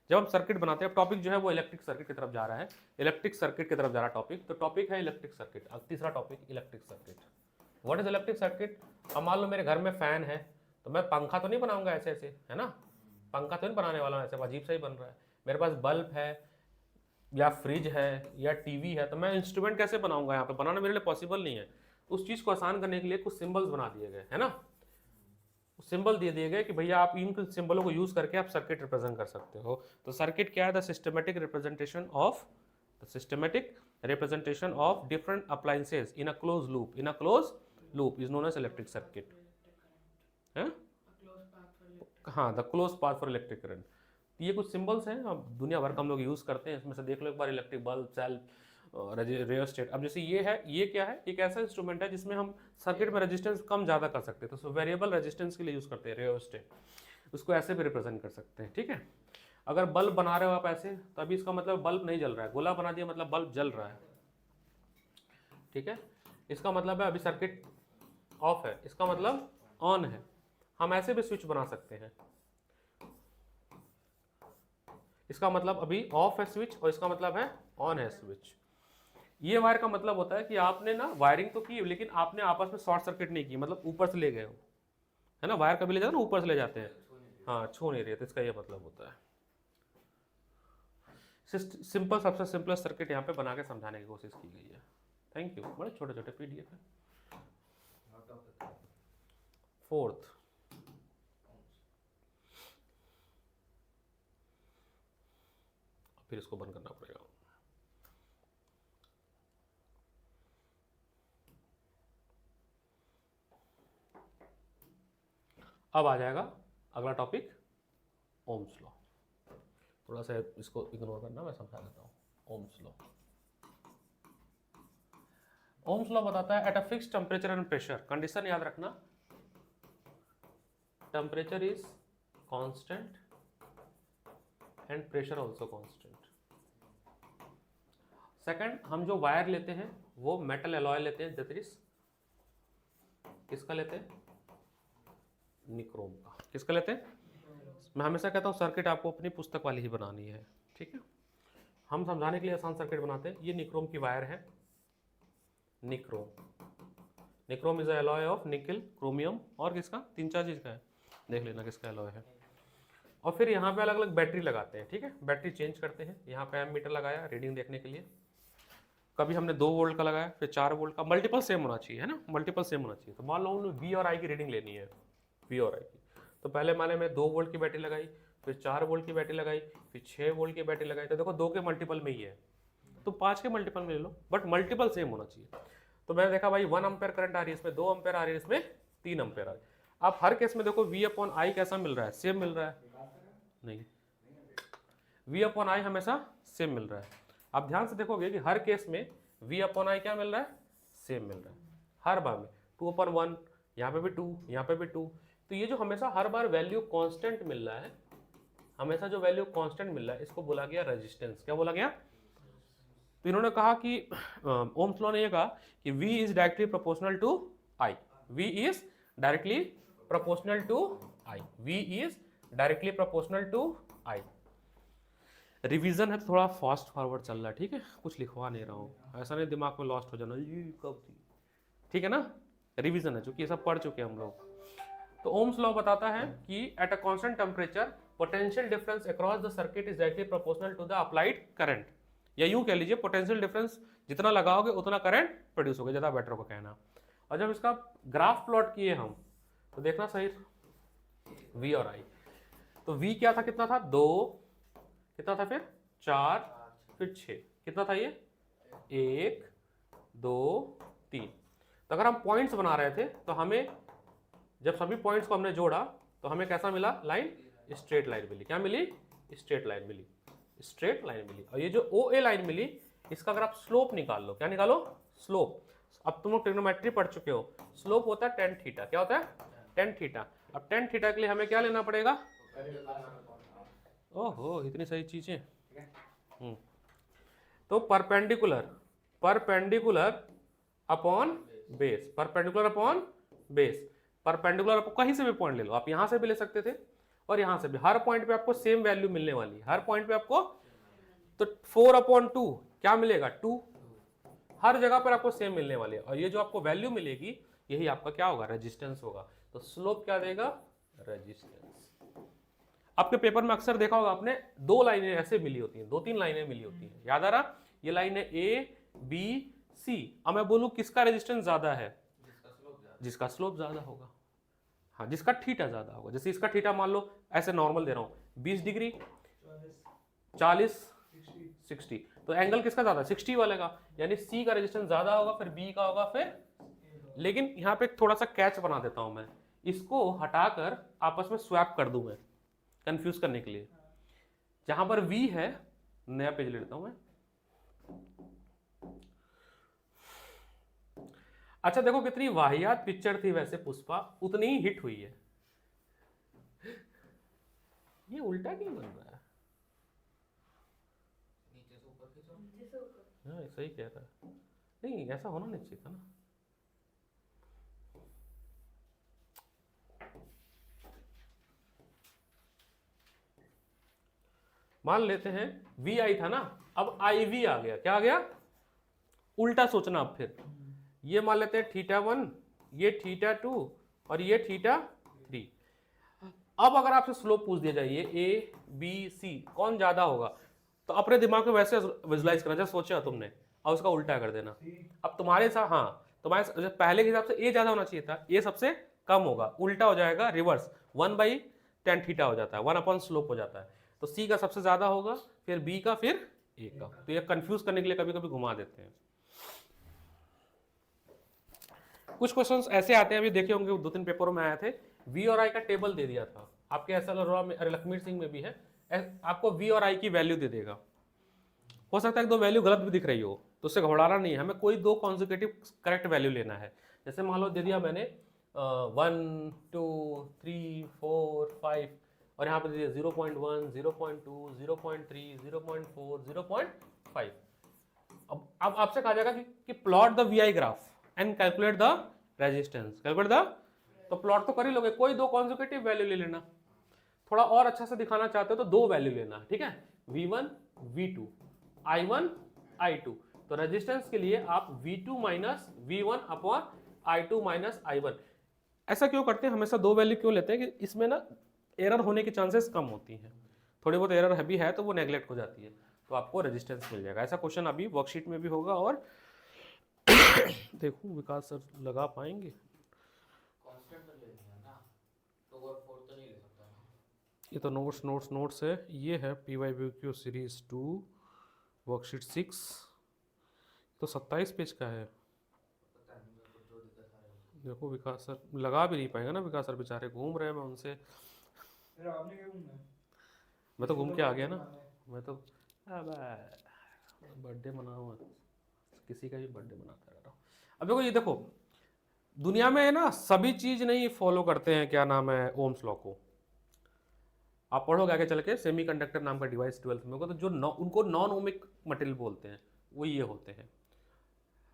जब हम सर्किट बनाते हैं, टॉपिक जो है वो इलेक्ट्रिक सर्किट की तरफ जा रहा है, इलेक्ट्रिक सर्किट की तरफ जा रहा है टॉपिक। तो टॉपिक है इलेक्ट्रिक सर्किट। अब तीसरा topic electric circuit. What is electric circuit? अब मान लो मेरे घर में फैन है, तो मैं पंखा तो नहीं बनाऊंगा ऐसे ऐसे, है ना? पंखा तो नहीं बनाने वाला हूं ऐसे, अजीब सा ही बन रहा है। मेरे पास बल्ब है या फ्रिज है या टीवी है, तो मैं इंस्ट्रूमेंट कैसे बनाऊंगा? यहाँ पे बनाना मेरे लिए पॉसिबल नहीं है। उस चीज़ को आसान करने के लिए कुछ सिंबल्स बना दिए गए, है ना? सिंबल दे दिए गए कि भैया आप इन सिंबलों को यूज करके आप सर्किट रिप्रेजेंट कर सकते हो। तो सर्किट क्या है? The systematic representation of, the systematic representation of different appliances in a close loop, in a close loop is known as electric circuit. हाँ, the close path for electric current. ये कुछ symbols हैं, अब दुनिया भर का हम लोग यूज करते हैं। इसमें से देख लो एक बार, इलेक्ट्रिक बल्ब, सेल, रेयोस्टेट। अब जैसे ये है, ये क्या है? एक ऐसा इंस्ट्रूमेंट है जिसमें हम सर्किट में रेजिस्टेंस कम ज़्यादा कर सकते हैं, तो वेरिएबल रेजिस्टेंस के लिए यूज़ करते हैं रेयोस्टेट। उसको ऐसे भी रिप्रेजेंट कर सकते हैं, ठीक है? अगर बल्ब बना रहे हो आप ऐसे, तो अभी इसका मतलब बल्ब नहीं जल रहा है, गोला बना दिया मतलब बल्ब जल रहा है, ठीक है? इसका मतलब है अभी सर्किट ऑफ है, इसका मतलब ऑन है। हम ऐसे भी स्विच बना सकते हैं, इसका मतलब अभी ऑफ है स्विच और इसका मतलब है ऑन है स्विच। ये वायर का मतलब होता है कि आपने ना वायरिंग तो की, लेकिन आपने आपस में शॉर्ट सर्किट नहीं की, मतलब ऊपर से ले गए हो, है ना? वायर कभी ले जाते ना, ऊपर से ले जाते हैं, हाँ, छू नहीं रहे, तो इसका ये मतलब होता है। सिंपल, सबसे सिंपलेस्ट सर्किट यहाँ पे बना के समझाने की कोशिश की गई है। Thank you. बड़े छोटे छोटे PDF है। फोर्थ, फिर इसको बंद करना पड़ेगा। अब आ जाएगा अगला टॉपिक, ओम्स लॉ। थोड़ा सा इसको इग्नोर करना, मैं समझा देता हूँ। ओम्स लॉ, ओम्स लॉ बताता है at a fixed temperature and pressure, condition याद रखना, temperature is constant and pressure also constant. Second, हम जो वायर लेते हैं वो मेटल एलॉय लेते हैं, दैट इज किसका लेते हैं, निक्रोम का। किसका लेते हैं? मैं हमेशा कहता हूँ सर्किट आपको अपनी पुस्तक वाली ही बनानी है, ठीक है। हम समझाने के लिए आसान सर्किट बनाते हैं। ये निक्रोम की वायर है, nichrome, nichrome is alloy of निकल, क्रोमियम और किसका, 3-4 चीज का है, देख लेना किसका एलॉय है। और फिर यहाँ पे अलग अलग बैटरी लगाते हैं, ठीक है, बैटरी चेंज करते हैं। यहाँ पे एम मीटर लगाया रीडिंग देखने के लिए, कभी हमने 2 वोल्ट का लगाया, फिर 4 वोल्ट का, मल्टीपल सेम होना चाहिए, है ना, मल्टीपल सेम होना चाहिए। तो मान लो वी और आई की रीडिंग लेनी है, वी और आई की, तो पहले माने मैं 2 वोल्ट की बैटरी लगाई, फिर 4 वोल्ट की बैटरी लगाई, फिर 6 वोल्ट की बैटरी लगाई, तो देखो 2 के मल्टीपल में ही है, तो 5 के मल्टीपल में ले लो, बट मल्टीपल सेम होना चाहिए। तो मैंने देखा भाई 1 एम्पेयर करंट आ रही है इसमें, 2 एम्पेयर आ रही है इसमें, 3 एम्पेयर आ रही है। आप हर केस में देखो V अपॉन आई कैसा मिल रहा है, सेम मिल रहा है, नहीं, V अपॉन आई हमेशा सेम मिल रहा है। आप ध्यान से देखोगे कि हर केस में V अपॉन आई क्या मिल रहा है, सेम मिल रहा है हर बार में। 2/1, यहाँ पे भी 2, यहाँ पे भी 2, तो ये जो हमेशा हर बार वैल्यू कांस्टेंट मिल रहा है, हमेशा जो वैल्यू कांस्टेंट मिल रहा है, इसको बोला गया रेजिस्टेंस। क्या बोला गया? तो इन्होंने कहा कि ओम्स लॉ ने ये कहा कि V is directly proportional to I, V is directly proportional to I, V is directly proportional to I। Revision है तो थोड़ा फास्ट फॉरवर्ड चल रहा है, ठीक है, कुछ लिखवा नहीं रहा हूँ, ऐसा नहीं दिमाग में लॉस्ट हो जाना ये कब थी, ठीक है ना, रिवीजन है चूंकि ये सब पढ़ चुके हैं हम लोग। तो ओम्स लॉ बताता है कि at a constant temperature potential difference across the circuit is directly proportional to the applied current, या यूं कह लीजिए पोटेंशियल डिफरेंस जितना लगाओगे उतना करंट प्रोड्यूस होगा, ज़्यादा बेटर होगा कहना। और जब इसका ग्राफ प्लॉट किए हम तो देखना सही, V और I, तो V क्या था, कितना था, 2, कितना था, फिर 4, फिर 6, कितना था ये, 1, 2, 3। तो अगर हम पॉइंट्स बना रहे थे तो हमें जब सभी पॉइंट्स को हमने जोड़ा तो हमें कैसा मिला, लाइन, स्ट्रेट लाइन मिली। क्या मिली? स्ट्रेट लाइन मिली, स्ट्रेट लाइन मिली। और ये जो OA लाइन मिली, इसका अगर आप स्लोप निकाल लो, क्या निकालो, स्लोप। अब तुम लोग ट्रिग्नोमेट्री पढ़ चुके हो, स्लोप होता है tan थीटा। क्या होता है? tan theta. अब tan थीटा के लिए हमें क्या लेना पड़ेगा, ओहो इतनी सही चीजें। तो perpendicular, perpendicular upon base, perpendicular upon base, perpendicular कहीं से भी पॉइंट ले लो, आप यहां से भी ले सकते थे और यहां से भी, हर पॉइंट पे आपको सेम वैल्यू मिलने वाली है, हर पॉइंट पे आपको। तो 4/2 क्या मिलेगा, 2, हर जगह पर आपको सेम मिलने वाली है। और ये जो आपको वैल्यू मिलेगी यही आपका क्या होगा, रेजिस्टेंस होगा। तो स्लोप क्या देगा, रेजिस्टेंस। आपके पेपर में अक्सर देखा होगा आपने, 2 लाइनें ऐसे मिली होती हैं, 2-3 लाइनें मिली होती हैं, याद आ रहा, ये लाइन है A B C। अब मैं बोलूं किसका रेजिस्टेंस ज्यादा है, जिसका स्लोप ज्यादा होगा, हाँ, जिसका थीटा ज्यादा होगा। जैसे इसका थीटा मान लो ऐसे नॉर्मल दे रहा हूं 20 डिग्री, 40, 60, तो एंगल किसका ज्यादा, 60 वाले का, यानी C का रेजिस्टेंस ज्यादा होगा, फिर B का होगा, फिर। लेकिन यहाँ पे थोड़ा सा कैच बना देता हूं मैं, इसको हटाकर आपस में स्वैप कर दूं मैं, कंफ्यूज करने के लिए। जहां पर V है, नया पेज ले लेता हूं मैं। अच्छा देखो कितनी वाहियात पिक्चर थी वैसे पुष्पा, उतनी ही हिट हुई है। ये उल्टा क्यों बन रहा है, नीचे से ऊपर खींचो, हाँ सही कह रहा है, नहीं ऐसा होना नहीं चाहिए था ना। मान लेते हैं VI था ना, अब IV आ गया, क्या आ गया, उल्टा सोचना। अब फिर ये मान लेते हैं θ1, ये θ2 और ये θ3। अब अगर आपसे स्लोप पूछ दिया जाए ये A B C कौन ज्यादा होगा, तो अपने दिमाग में वैसे विजुलाइज करना, जैसे सोचा तुमने, और उसका उल्टा कर देना। अब तुम्हारे साथ, हाँ तुम्हारे पहले के हिसाब से A ज्यादा होना चाहिए था, A सबसे कम होगा, उल्टा हो जाएगा, रिवर्स, 1/tan थीटा हो जाता है, 1 स्लोप हो जाता है। तो C का सबसे ज्यादा होगा, फिर B का, फिर A का। तो ये कंफ्यूज करने के लिए कभी कभी घुमा देते हैं। कुछ क्वेश्चंस ऐसे आते हैं, अभी देखे होंगे 2-3 पेपरों में आए थे, V और I का टेबल दे दिया था आपके SL अरोड़ा में, लखमीर सिंह में भी है, आपको V और I की वैल्यू दे देगा। हो सकता है कि दो वैल्यू गलत भी दिख रही हो, तो उससे घबराना नहीं है, हमें कोई दो कॉन्जिक्यूटिव करेक्ट वैल्यू लेना है। जैसे मान लो दे दिया मैंने 1 2 3 4 5 और यहाँ पे दे दिया 0.1 0.2 0.3 0.4 0.5। अब आपसे कहा जाएगा कि plot the VI graph and calculate the resistance, calculate the, तो प्लॉट तो कर ही लोगे, कोई दो कॉन्जिक्यूटिव वैल्यू ले लेना। थोड़ा और अच्छा से दिखाना चाहते हो तो दो वैल्यू लेना, ठीक है, V1 V2 I1 I2। तो रेजिस्टेंस के लिए आप V2 minus V1 upon I2 minus I1। ऐसा क्यों करते हैं, हमेशा दो वैल्यू क्यों लेते हैं कि इसमें ना एरर होने की चांसेस कम होती हैं, थोड़ी बहुत एरर भी है तो वो नेग्लेक्ट हो जाती है, तो आपको रेजिस्टेंस मिल जाएगा। ऐसा क्वेश्चन अभी वर्कशीट में भी होगा और देखो विकास सर लगा पाएंगे। कांस्टेंट तो लेनी है ना, तो और 4 तो नहीं ले सकता ना। ये तो नोट्स है, ये है PYBQ सीरीज 2 वर्कशीट 6, तो 27 पेज का है। पता नहीं मेरे को जो दिक्कत आ रही है। देखो विकास सर लगा भी नहीं पाएंगे ना, विकास सर बेचारे घूम रहे हैं, मैं उनसे, फिर आपने क्या घूमना है? मैं तो घूम के आ गया ना, बनाना है। मैं तो बर्थडे मनाऊँ, किसी का भी बर्थडे मनाता रहता हूँ। अब देखो ये देखो, दुनिया में ना सभी चीज नहीं फॉलो करते हैं, क्या नाम है, ओम्स लॉ को। आप पढ़ोगे आगे चल के सेमीकंडक्टर नाम का डिवाइस 12th में होगा, तो जो उनको नॉन ओमिक मटेरियल बोलते हैं वो ये होते हैं,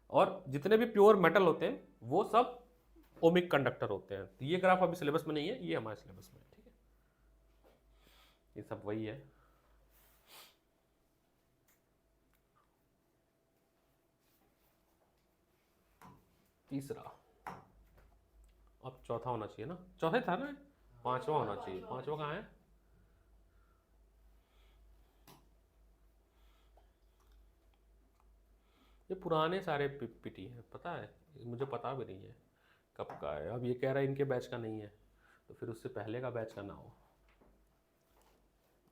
और जितने भी प्योर मेटल होते हैं वो सब ओमिक कंडक्टर होते हैं। तो ये ग्राफ अभी सिलेबस में नहीं है, ये हमारे सिलेबस में है, ठीक है, ये सब वही है। तीसरा, अब चौथा होना चाहिए ना, चौथा ही था ना, पांचवा होना चाहिए, पांचवा कहाँ है, ये पुराने सारे पीपीटी हैं, पता है, मुझे पता भी नहीं है कब का है। अब ये कह रहा है इनके बैच का नहीं है, तो फिर उससे पहले का बैच का ना हो,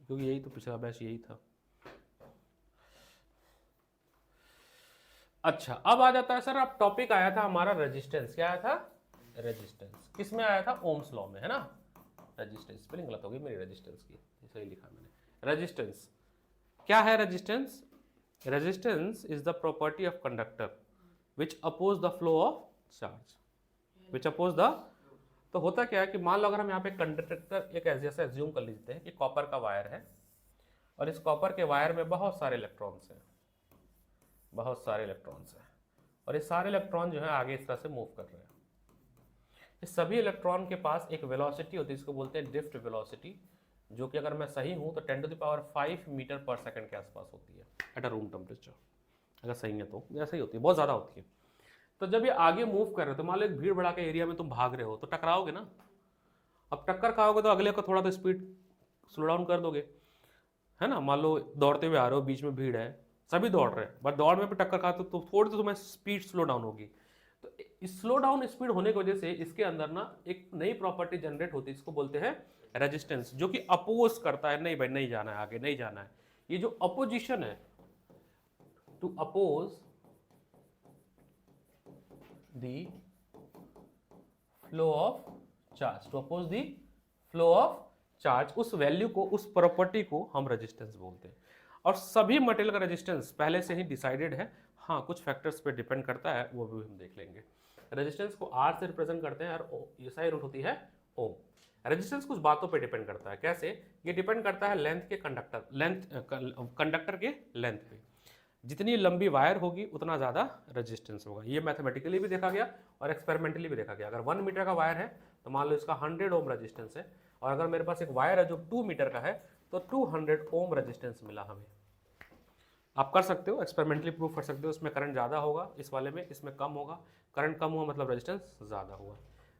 क्योंकि यही तो पिछला बैच यही था। अच्छा, अब आ जाता है सर, अब टॉपिक आया था हमारा रेजिस्टेंस, क्या आया था, रेजिस्टेंस किस में आया था, ओम्स लॉ में, है ना। रेजिस्टेंस स्पेलिंग गलत हो गई मेरी, रेजिस्टेंस की सही लिखा मैंने। रेजिस्टेंस क्या है, resistance, resistance is the property of conductor which oppose the flow of charge, which oppose the, तो होता क्या है कि मान लो अगर हम यहाँ पे कंडक्टर एक ऐसे एज्यूम कर लेते हैं कि कॉपर का वायर है, और इस कॉपर के वायर में बहुत सारे इलेक्ट्रॉन्स हैं, बहुत सारे इलेक्ट्रॉन्स हैं, और ये सारे इलेक्ट्रॉन जो है आगे इस तरह से मूव कर रहे हैं। इस सभी इलेक्ट्रॉन के पास एक वेलोसिटी होती है, इसको बोलते हैं ड्रिफ्ट वेलोसिटी, जो कि अगर मैं सही हूँ तो 10⁵ मीटर पर सेकंड के आसपास होती है एट अ रूम टेम्परेचर, अगर सही है तो ऐसा ही होती है, बहुत ज़्यादा होती है। तो जब ये आगे मूव कर रहे हो, तो मान लो एक भीड़ भड़ा के एरिया में तुम भाग रहे हो तो टकराओगे ना, अब टक्कर खाओगे तो अगले को थोड़ा तो स्पीड स्लो डाउन कर दोगे, है ना। मान लो दौड़ते हुए आ रहे हो, बीच में भीड़ है, सभी दौड़ रहे हैं, बट दौड़ में भी टक्कर खाते तो थोड़ी तो तुम्हें स्पीड स्लो डाउन होगी। तो स्लो डाउन स्पीड होने की वजह से इसके अंदर ना एक नई प्रॉपर्टी जनरेट होती है, इसको बोलते हैं रेजिस्टेंस, जो कि अपोज करता है, नहीं भाई नहीं जाना है आगे, नहीं जाना है। ये जो अपोजिशन है, to oppose the flow of charge, to oppose the flow of charge, उस वैल्यू को, उस प्रॉपर्टी को हम रेजिस्टेंस बोलते हैं। और सभी मटेरियल का रेजिस्टेंस पहले से ही डिसाइडेड है, हाँ कुछ फैक्टर्स पे डिपेंड करता है, वो भी हम देख लेंगे। रेजिस्टेंस को R से रिप्रेजेंट करते हैं और SI रूट होती है ओम। रेजिस्टेंस कुछ बातों पे डिपेंड करता है, कैसे, ये डिपेंड करता है लेंथ के कंडक्टर के लेंथ पे, जितनी लंबी वायर होगी उतना ज़्यादा रेजिस्टेंस होगा। ये मैथमेटिकली भी देखा गया और एक्सपेरिमेंटली भी देखा गया। अगर 1 मीटर का वायर है तो मान लो इसका 100 ओम रेजिस्टेंस है, और अगर मेरे पास एक वायर है जो 2 मीटर का है तो 200 ओम रेजिस्टेंस मिला हमें। आप कर सकते हो, एक्सपेरिमेंटली प्रूव कर सकते हो, इसमें करंट ज़्यादा होगा इस वाले में, इसमें कम होगा, करंट कम हुआ मतलब रेजिस्टेंस ज़्यादा हुआ।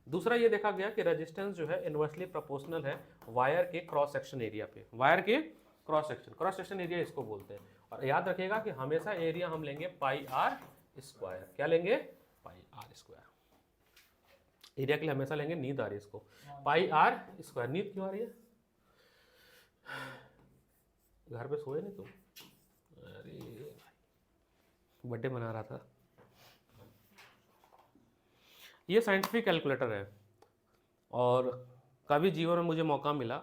दूसरा ये देखा गया कि रेजिस्टेंस जो है इन्वर्सली प्रोपोर्शनल है वायर के क्रॉस सेक्शन एरिया पे, वायर के क्रॉस सेक्शन एरिया इसको बोलते हैं। और याद रखिएगा कि हमेशा एरिया हम लेंगे पाई आर स्क्वायर, क्या लेंगे, पाई आर स्क्वायर, एरिया के लिए हमेशा लेंगे, नींद आ रही है इसको, पाई आर स्क्वायर। नींद क्यों आ रही है, घर पे सोए नहीं तुम, अरे बर्थडे मना रहा था। ये साइंटिफिक कैलकुलेटर है, और कभी जीवन में मुझे मौका मिला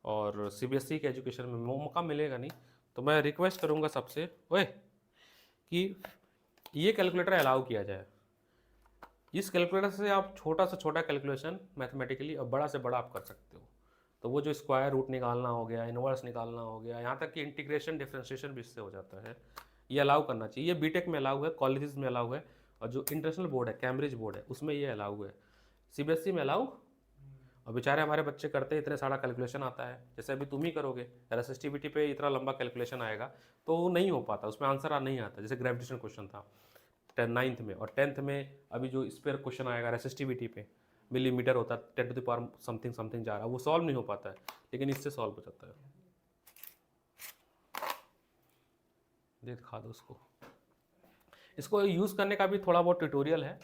और सीबीएसई के एजुकेशन में मौका मिलेगा नहीं, तो मैं रिक्वेस्ट करूँगा सबसे ओए कि ये कैलकुलेटर अलाउ किया जाए। इस कैलकुलेटर से आप छोटा से छोटा कैलकुलेशन मैथमेटिकली और बड़ा से बड़ा आप कर सकते हो। तो वो जो स्क्वायर रूट निकालना हो गया, इनवर्स निकालना हो गया, यहाँ तक कि इंटीग्रेशन डिफरेंशिएशन भी इससे हो जाता है, ये अलाउ करना चाहिए। ये बीटेक में अलाउ है, कॉलेजेस में अलाउ है, और जो इंटरनेशनल बोर्ड है, कैम्ब्रिज बोर्ड है, उसमें ये अलाउ है। सीबीएसई में अलाउ, और बेचारे हमारे बच्चे करते हैं, इतने सारा कैलकुलेशन आता है, जैसे अभी तुम ही करोगे रेसिस्टिविटी पे इतना लंबा कैलकुलेशन आएगा तो वो नहीं हो पाता, उसमें आंसर नहीं आता। जैसे ग्रेविटेशन क्वेश्चन था 9th में, और 10th में अभी जो इस पर क्वेश्चन आएगा रेसिस्टिविटी पे, मिलीमीटर होता है 10 to the power something something जा रहा है, वो सॉल्व नहीं हो पाता है, लेकिन इससे सॉल्व हो जाता है। दिखा दो उसको। इसको यूज़ करने का भी थोड़ा बहुत ट्यूटोरियल है।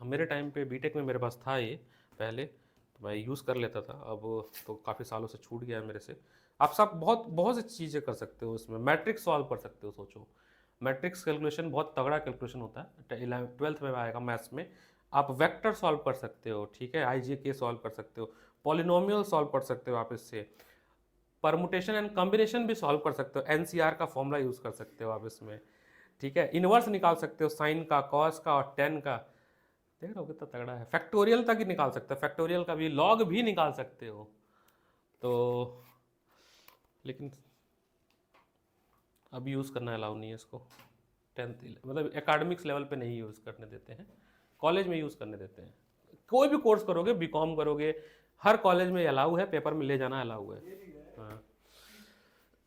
मेरे टाइम पे बीटेक में मेरे पास था ये पहले, तो मैं यूज़ कर लेता था, अब तो काफ़ी सालों से छूट गया है मेरे से। आप सब बहुत बहुत सी चीज़ें कर सकते हो इसमें, मैट्रिक्स सॉल्व कर सकते हो। सोचो मैट्रिक्स कैलकुलेशन बहुत तगड़ा कैलकुलेशन होता है, 12th में आएगा मैथ्स में। आप वेक्टर सॉल्व कर सकते हो, ठीक है, IJK सॉल्व कर सकते हो, पॉलिनोमियल सॉल्व कर सकते हो आप इससे, परमुटेशन एंड कॉम्बिनेशन भी सॉल्व कर सकते हो, NCR का फॉर्मूला यूज़ कर सकते हो आप इसमें, ठीक है, इन्वर्स निकाल सकते हो साइन का, कॉस का और टेन का। देख रहे हो कितना तगड़ा है। फैक्टोरियल तक ही निकाल सकते हो, फैक्टोरियल का भी, लॉग भी निकाल सकते हो। तो लेकिन अभी यूज़ करना अलाउ नहीं है इसको, 10th मतलब एकेडमिक्स लेवल पे नहीं यूज़ करने देते हैं, कॉलेज में यूज़ करने देते हैं। कोई भी कोर्स करोगे, बीकॉम करोगे, हर कॉलेज में अलाउ है, पेपर में ले जाना अलाउ है। हाँ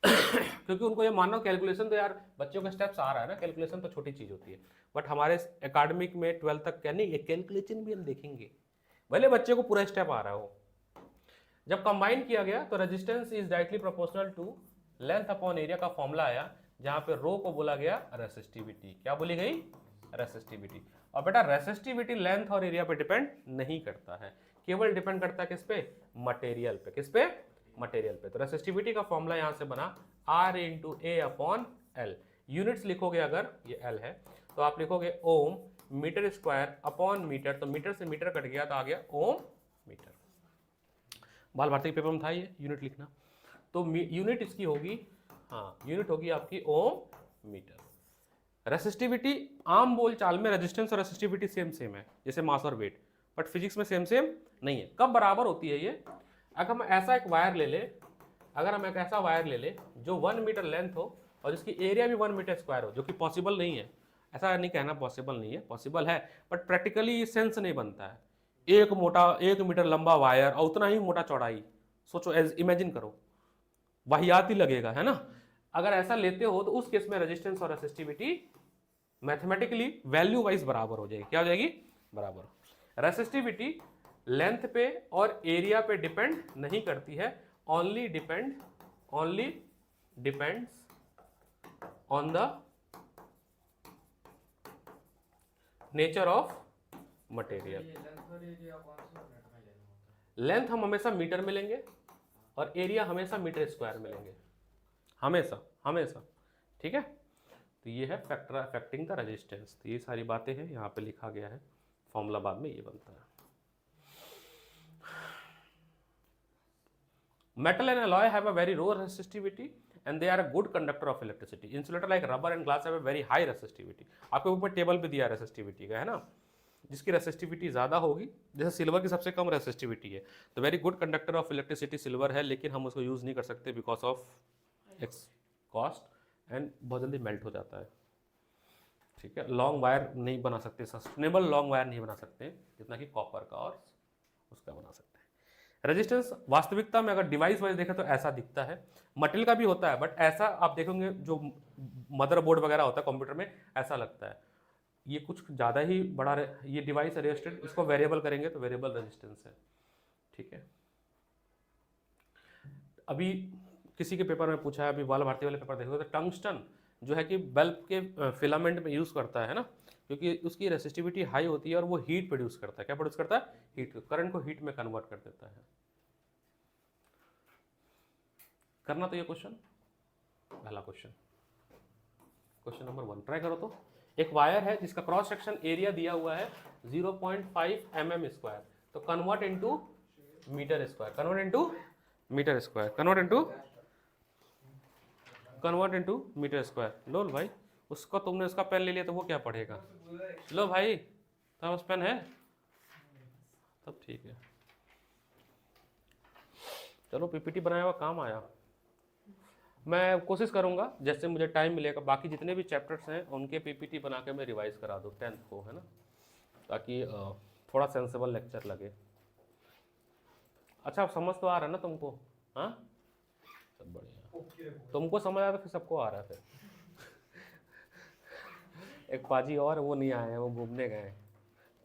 क्योंकि उनको ये मानो कैलकुलेशन तो यार बच्चों का स्टेप्स आ रहा है ना, कैलकुलेशन तो छोटी चीज़ होती है, बट हमारे एकेडमिक में 12th तक क्या नहीं, कैलकुलेशन भी हम देखेंगे, भले बच्चे को पूरा स्टेप आ रहा हो। जब कंबाइन किया गया तो resistance is directly proportional to length upon area का फॉर्मूला आया, जहां पे रो को बोला गया रेसिस्टिविटी। क्या बोली गई? रेसिस्टिविटी। और बेटा रेसिस्टिविटी लेंथ और एरिया पे डिपेंड नहीं करता है, केवल डिपेंड करता है किस पे? मटेरियल पे। किस पे? मटेरियल पे। तो रेसिस्टिविटी का फॉर्मूला यहां से बना R इंटू ए अपॉन एल। यूनिट्स लिखोगे अगर ये एल है तो आप लिखोगे ओम मीटर स्क्वायर अपॉन मीटर, तो मीटर से मीटर कट गया तो आ गया ओम मीटर। बाल भारती के पेपर में था ये यूनिट लिखना, तो यूनिट इसकी होगी, हाँ यूनिट होगी आपकी ओम मीटर। रेसिस्टिविटी आम बोल चाल में रेजिस्टेंस और रेसिस्टिविटी सेम सेम है, जैसे मास और वेट, बट फिजिक्स में सेम सेम नहीं है। कब बराबर होती है ये? अगर हम ऐसा एक वायर ले ले, अगर हम एक ऐसा वायर ले ले जो 1 मीटर लेंथ हो और जिसकी एरिया भी 1 मीटर स्क्वायर हो, जो कि पॉसिबल नहीं है, ऐसा नहीं कहना पॉसिबल नहीं है, पॉसिबल है, बट प्रैक्टिकली सेंस नहीं बनता है। एक मोटा 1 मीटर लंबा वायर और उतना ही मोटा चौड़ाई, सोचो, इमेजिन करो, वाहियात ही लगेगा, है ना। अगर ऐसा लेते हो तो उस केस में रेजिस्टेंस और रेसिस्टिविटी मैथमेटिकली वैल्यू वाइज बराबर हो जाएगी। क्या हो जाएगी? बराबर। रेसिस्टिविटी लेंथ पे और एरिया पे डिपेंड नहीं करती है, only depends on the nature of material. Length हम हमेशा मीटर में लेंगे और एरिया हमेशा मीटर स्क्वायर में लेंगे, हमेशा हमेशा, ठीक है। तो ये है फैक्टर अफेक्टिंग द रेजिस्टेंस। तो ये सारी बातें हैं, यहाँ पे लिखा गया है, फॉर्मूला बाद में ये बनता है। Metal and alloy have a very low resistivity and they are a good conductor of electricity. Insulator like rubber and glass have a very high resistivity. आपके ऊपर टेबल पे दिया रेसिस्टिविटी का, है ना, जिसकी रेसिस्टिविटी ज़्यादा होगी, जैसे सिल्वर की सबसे कम रेसिस्टिविटी है, तो very good conductor of electricity silver है, लेकिन हम उसको यूज़ नहीं कर सकते because of x cost and बहुत जल्दी मेल्ट हो जाता है, ठीक है। लॉन्ग वायर नहीं बना सकते, सस्टेनेबल लॉन्ग वायर नहीं बना सकते जितना कि कॉपर का और उसका बना सकते हैं। रेजिस्टेंस वास्तविकता में अगर डिवाइस वाइज देखें तो ऐसा दिखता है, मटेरियल का भी होता है, बट ऐसा आप देखोगे जो मदरबोर्ड वगैरह होता है कंप्यूटर में, ऐसा लगता है। ये कुछ ज़्यादा ही बड़ा ये डिवाइस है रेजिस्टेंस, इसको वेरिएबल करेंगे तो वेरिएबल रेजिस्टेंस है, ठीक है। अभी किसी के पेपर में पूछा है, अभी बाल भारती वाले पेपर देखोगे तो टंगस्टन जो है कि बल्ब के फिलामेंट में यूज़ करता है ना, क्योंकि उसकी रेसिस्टिविटी हाई होती है और वो हीट प्रोड्यूस करता है। क्या प्रोड्यूस करता है? हीट। करंट को हीट में कन्वर्ट कर देता है। करना तो ये क्वेश्चन, पहला क्वेश्चन, क्वेश्चन नंबर 1 ट्राई करो। तो एक वायर है जिसका क्रॉस सेक्शन एरिया दिया हुआ है 0.5 mm स्क्वायर, तो convert into metre square, convert into metre square convert into metre square. लो भाई, उसका तुमने उसका पेन ले लिया तो वो क्या पढ़ेगा। लो भाई, तुम्हारे पास पेन है तब ठीक है। चलो पीपीटी बनाया हुआ काम आया। मैं कोशिश करूंगा जैसे मुझे टाइम मिलेगा बाकी जितने भी चैप्टर्स हैं उनके पीपीटी बना के मैं रिवाइज करा दूँ 10th को, है ना, ताकि थोड़ा सेंसेबल लेक्चर लगे। अच्छा, समझ तो आ रहा है ना तुमको? हाँ, सब बढ़िया। तुमको समझ आया तो फिर सबको आ रहा है फिर। एक पाजी और वो नहीं आए हैं, वो घूमने गए हैं।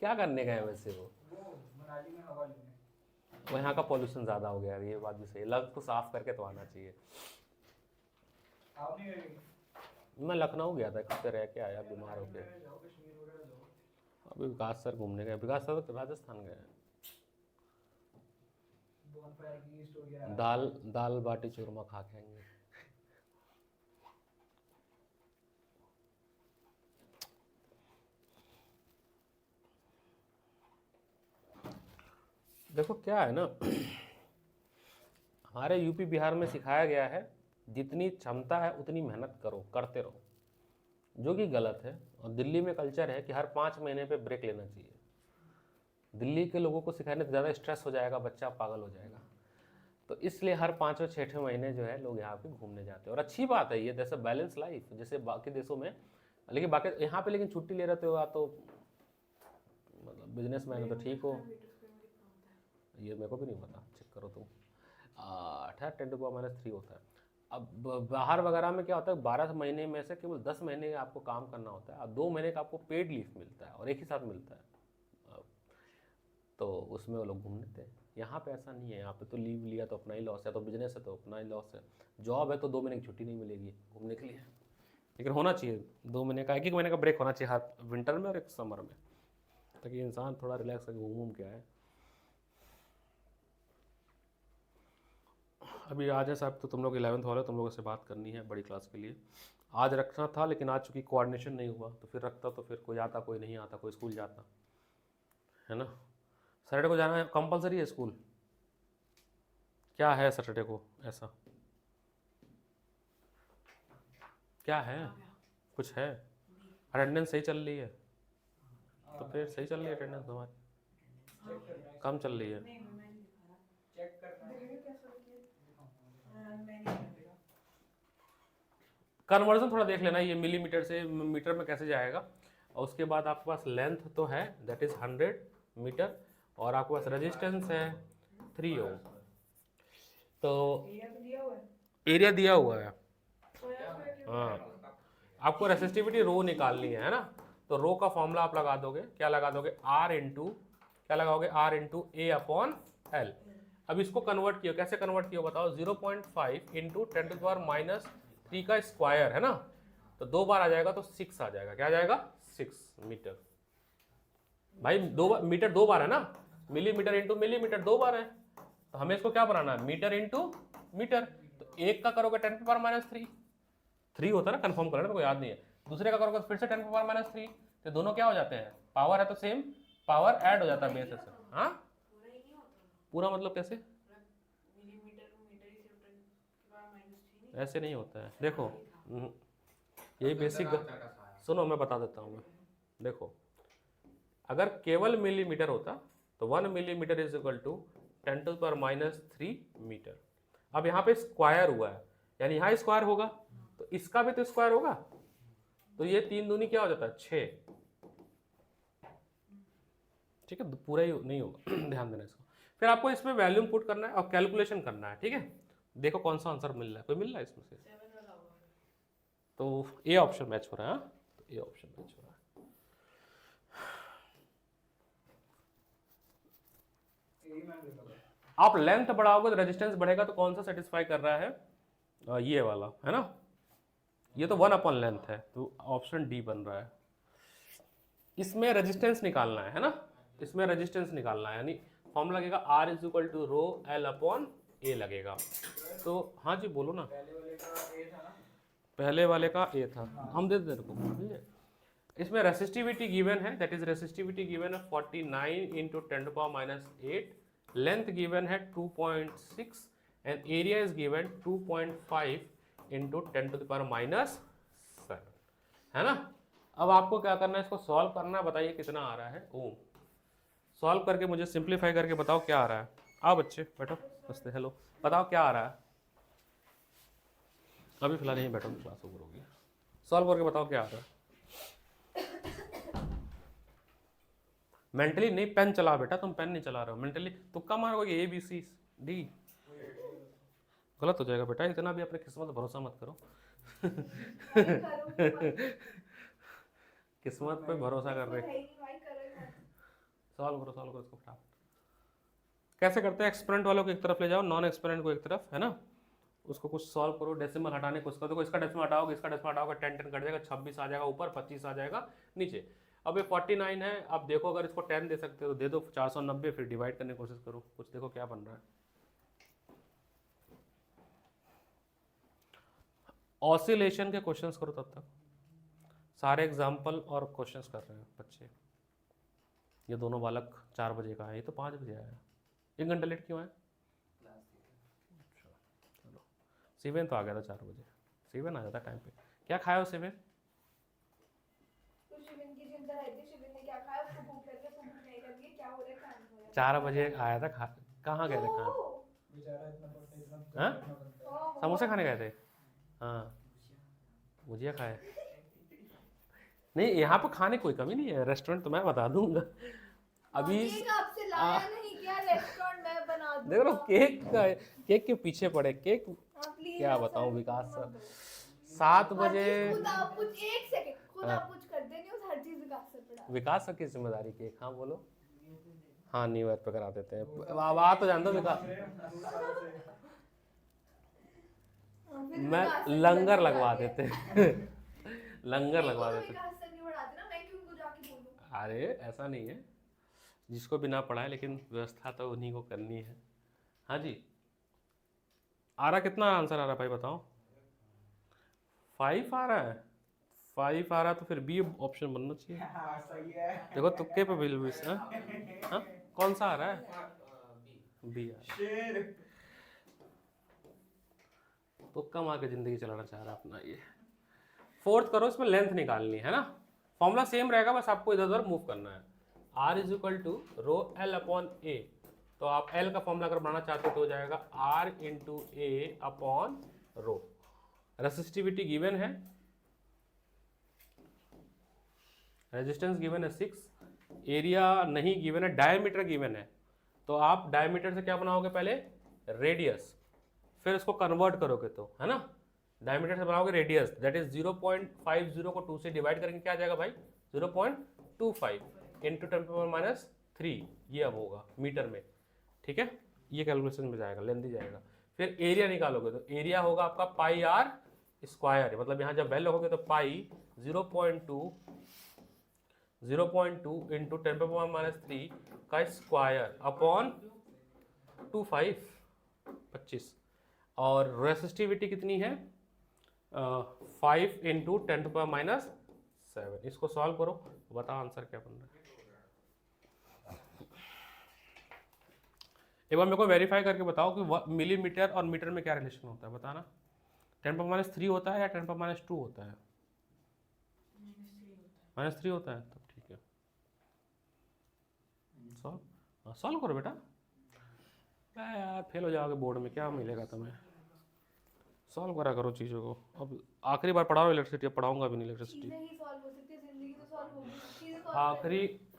क्या करने गए हैं वैसे वो मनाली में हवा लेने। वो यहाँ का पॉल्यूशन ज़्यादा हो गया है, ये बात भी सही है। लंग्स को साफ करके तो आना चाहिए। आप नहीं गए? मैं लखनऊ गया था, एक हफ्ते रह के आया, बीमार हो गया। जाओ कश्मीर वगैरह जाओ। अभी विकास सर घूमने गए। विकास सर तो राजस्थान गए हैं। बॉनफायर की स्टोरी है। दाल बाटी चूरमा खा के आएंगे। देखो क्या है ना, हमारे यूपी बिहार में सिखाया गया है जितनी क्षमता है उतनी मेहनत करो, करते रहो, जो कि गलत है। और दिल्ली में कल्चर है कि हर 5 महीने पे ब्रेक लेना चाहिए। दिल्ली के लोगों को सिखाने से ज़्यादा स्ट्रेस हो जाएगा, बच्चा पागल हो जाएगा। तो इसलिए हर 5वें-6ठे महीने जो है लोग यहाँ पे घूमने जाते हैं। और अच्छी बात है ये, जैसे बैलेंस लाइफ जैसे बाकी देशों में। लेकिन बाकी यहाँ पे लेकिन छुट्टी ले रहे हो या तो मतलब बिजनेसमैन हो तो ठीक हो। ये मेरे को भी नहीं पता, चेक करो तुम। 10⁻³ होता है। अब बाहर वगैरह में क्या होता है, 12 महीने में से केवल 10 महीने आपको काम करना होता है और 2 महीने का आपको पेड लीव मिलता है और एक ही साथ मिलता है। तो उसमें वो लोग घूम लेते हैं। यहाँ पे ऐसा नहीं है, यहाँ पे तो लीव लिया तो अपना ही लॉस है, तो बिजनेस है तो अपना ही लॉस है। जॉब है तो 2 महीने की छुट्टी नहीं मिलेगी घूमने के लिए, लेकिन होना चाहिए 2 महीने का, 1-1 महीने का ब्रेक होना चाहिए हर विंटर में और एक समर में, ताकि इंसान थोड़ा रिलैक्स करके घूम के आए। अभी आज है साहब, तो तुम लोग 11th वाले, तुम लोगों से बात करनी है बड़ी क्लास के लिए। आज रखना था लेकिन आज चूँकि कोऑर्डिनेशन नहीं हुआ तो फिर रखता तो फिर कोई आता कोई नहीं आता, कोई स्कूल जाता, है ना। सैटरडे को जाना है, कंपलसरी है स्कूल। क्या है सैटरडे को ऐसा, क्या है, कुछ है? अटेंडेंस सही चल रही है तो फिर सही चल रही है अटेंडेंस हमारी, कम चल रही है। चेक करना है। कन्वर्जन थोड़ा देख लेना, ये मिलीमीटर से मीटर में कैसे जाएगा। और उसके बाद आपके पास लेंथ तो है दैट इज 100 मीटर और आपके पास रेजिस्टेंस है 3 ओम। तो एरिया दिया हुआ है, हाँ। आपको रेसिस्टिविटी रो निकालनी है ना, तो रो का फॉर्मूला आप लगा दोगे, क्या लगा दोगे, R इंटू क्या लगाओगे, R इंटू A/L। अब इसको कन्वर्ट किया, कैसे कन्वर्ट किया बताओ, 0.5 इंटू 10⁻³ का स्क्वायर है ना, तो 2 बार आ जाएगा तो 6 आ जाएगा। क्या आ जाएगा, 6 मीटर। भाई 2 मीटर 2 बार है ना, मिलीमीटर इंटू मिलीमीटर 2 बार है, तो हमें इसको क्या बनाना है, मीटर इंटू मीटर। तो एक का करोगे 10⁻³ 3 होता है ना, कंफर्म करना, मेरे को याद नहीं है। दूसरे का करोगे फिर से 10⁻³ तो दोनों क्या हो जाते हैं, पावर है तो सेम, पावर ऐड हो जाता है बेस से। हाँ पूरा मतलब कैसे, ऐसे नहीं होता है, देखो यही बेसिक। सुनो मैं बता देता हूँ मैं, देखो अगर केवल मिलीमीटर होता तो 1 millimetre is equal to 10⁻³ metre. अब यहाँ पे स्क्वायर हुआ है, यानी यहाँ स्क्वायर होगा तो इसका भी तो स्क्वायर होगा, तो ये 3 दूनी क्या हो जाता है, 6। ठीक है, पूरा ही नहीं होगा ध्यान देना इसको। फिर आपको इसमें वैल्यूम पुट करना है और कैलकुलेशन करना है, ठीक है। देखो कौन सा आंसर मिल रहा है, कोई मिल रहा है इसमें से, तो ए ऑप्शन मैच हो रहा है, तो ए ऑप्शन मैच हो रहा है। आप लेंथ बढ़ाओगे तो रेजिस्टेंस बढ़ेगा, तो कौन सा सेटिस्फाई कर रहा है, ये वाला है ना, ये तो 1 लेंथ है, तो ऑप्शन डी बन रहा है। इसमें रेजिस्टेंस निकालना है ना, इसमें रेजिस्टेंस निकालना है, यानी फॉर्मूला लगेगा R is equal to rho L/A लगेगा। तो हाँ जी बोलो ना, पहले वाले का A था, हम दे देते को। इसमें रेसिस्टिविटी गिवन है, दैट इज रेसिस्टिविटी गिवन है 49 इंटू 10⁻⁸, लेंथ गिवन है 2.6, and area is given 2.5 into 10⁻⁷ है ना। अब आपको क्या करना है, इसको सॉल्व करना है, बताइए कितना आ रहा है ओम। सॉल्व करके मुझे सिंप्लीफाई करके बताओ क्या आ रहा है। आओ बच्चे बैठो, हंसते हेलो, बताओ क्या आ रहा है। अभी फिलहाल यहीं बैठो, क्लास ओवर होगी। सॉल्व करके बताओ क्या आ रहा है। मेंटली नहीं, पेन चला बेटा, तुम पेन नहीं चला रहे हो, मेंटली तुक्का मारोगे ABCD, गलत हो जाएगा बेटा। इतना भी अपने किस्मत पर भरोसा मत करो। किस्मत पे भरोसा कर रहे। सॉल्व करो इसको फटाफट। कैसे करते हैं, एक्सपेरिमेंट वालों को एक तरफ ले जाओ, नॉन एक्सपेरिमेंट को एक तरफ, है ना। उसको कुछ सॉल्व करो, डेसिमल हटाने को उसका, देखो इसका डेसिमल हटाओगे, इसका डेसिमल हटाओगे, 10 कट जाएगा, 26 आ जाएगा ऊपर, 25 आ जाएगा नीचे। अब ये 49 है, अब देखो अगर इसको 10 दे सकते हो तो दे दो, 490, फिर डिवाइड करने की कोशिश करो, कुछ देखो क्या बन रहा है। ऑसिलेशन के क्वेश्चंस करो तब तक, सारे एग्जाम्पल और क्वेश्चंस कर रहे हैं बच्चे। ये दोनों बालक 4 बजे का है, ये तो 5 बजे आया, 1 घंटा लेट क्यों आया। चलो शिवेन तो आ गया था 4 बजे, शिवेन आ जाता टाइम पे। क्या खाया हो शिवेन। शिविन की चिंता रहती है, शिविन ने क्या खाया, उसको भूख लगी है, उसको भूख नहीं लगी है, क्या हो रहा है, खाने को है। 4 बजे आया था, कहाँ गए थे खाने। बेचारा इतना पढ़ता है, इतना हाँ? इतना बनता है। समोसे खाने गए थे। हाँ भुजिया खाए। नहीं यहाँ पे खाने कोई कमी नहीं है, रेस्टोरेंट तो मैं बता दूंगा अभी। केक आपसे लाया नहीं क्या, रेस्टोरेंट मैं बना दूंगा। देख लो केक के पीछे पड़े, केक प्लीज क्या बताऊं विकास सर। 7 बजे खुद आप कुछ, एक सेकंड, खुद हाँ। आप कुछ करते नहीं हो, हर चीज विकास से पड़ा। विकास सर की जिम्मेदारी केक। हाँ बोलो। हाँ न्यू ईयर पे करा देते हैं, अब आ तो जान दो विकास। मैं लंगर लगवा देते लंगर लगवा देते। विकास सर नहीं बढ़ाते ना, मैं क्यों उनको जाके बोलूं। अरे ऐसा नहीं है, जिसको भी ना पढ़ाए लेकिन व्यवस्था तो उन्हीं को करनी है। हाँ जी आ रहा, कितना आंसर आ रहा भाई बताओ। 5 आ रहा है, 5 आ रहा तो फिर बी ऑप्शन बनना चाहिए। हाँ, सही है। देखो तुक्के पे बिल विस हाँ? कौन सा आ रहा है। बी आ रहा है। शेर। तुक्का मार के जिंदगी चलाना चाह रहा है अपना ये। फोर्थ करो, इसमें लेंथ निकालनी है ना। फॉर्मूला सेम रहेगा, बस आपको इधर उधर मूव करना है। R is equal to rho L upon A, तो आप L का फॉर्मूला अगर बनाना चाहते हो तो हो जाएगा R into A upon rho. Resistivity given है, रेजिस्टेंस गिवन है 6, एरिया नहीं गिवन है, डायमीटर गिवन है। तो आप डायमीटर से क्या बनाओगे, पहले रेडियस, फिर उसको कन्वर्ट करोगे तो, है ना। डायमीटर से बनाओगे रेडियस, दैट इज 0.50 को 2 से डिवाइड करेंगे, क्या आ जाएगा भाई 0.25 इंटू 10⁻⁻3, ये अब होगा मीटर में, ठीक है। ये कैलकुलेशन में जाएगा, लेंथ जाएगा। फिर एरिया निकालोगे तो एरिया होगा आपका पाई आर स्क्वायर, मतलब यहाँ जब वैल्यू होगे तो पाई 0.2 इंटू 10⁻⁻3 का स्क्वायर अपॉन 25। और रेसिस्टिविटी कितनी है 5 इंटू 10⁻⁷। इसको सॉल्व करो, बताओ आंसर क्या बन रहा है। एक बार मेरे को वेरीफाई करके बताओ कि मिलीमीटर और मीटर में क्या रिलेशन होता है, बताना। 10⁻³ होता है या 10⁻² होता है। -3 होता है, तब ठीक है। सॉल्व करो बेटा, यार फेल हो जाओगे बोर्ड में, क्या मिलेगा तुम्हें। सॉल्व करा करो चीज़ों को। अब आखिरी बार पढ़ा रहा हूँ इलेक्ट्रिसिटी, अब पढ़ाऊंगा भी नहीं इलेक्ट्रिसिटी। चीजें ही सॉल्व हो सकती है, जिंदगी तो सॉल्व होगी, चीजें solve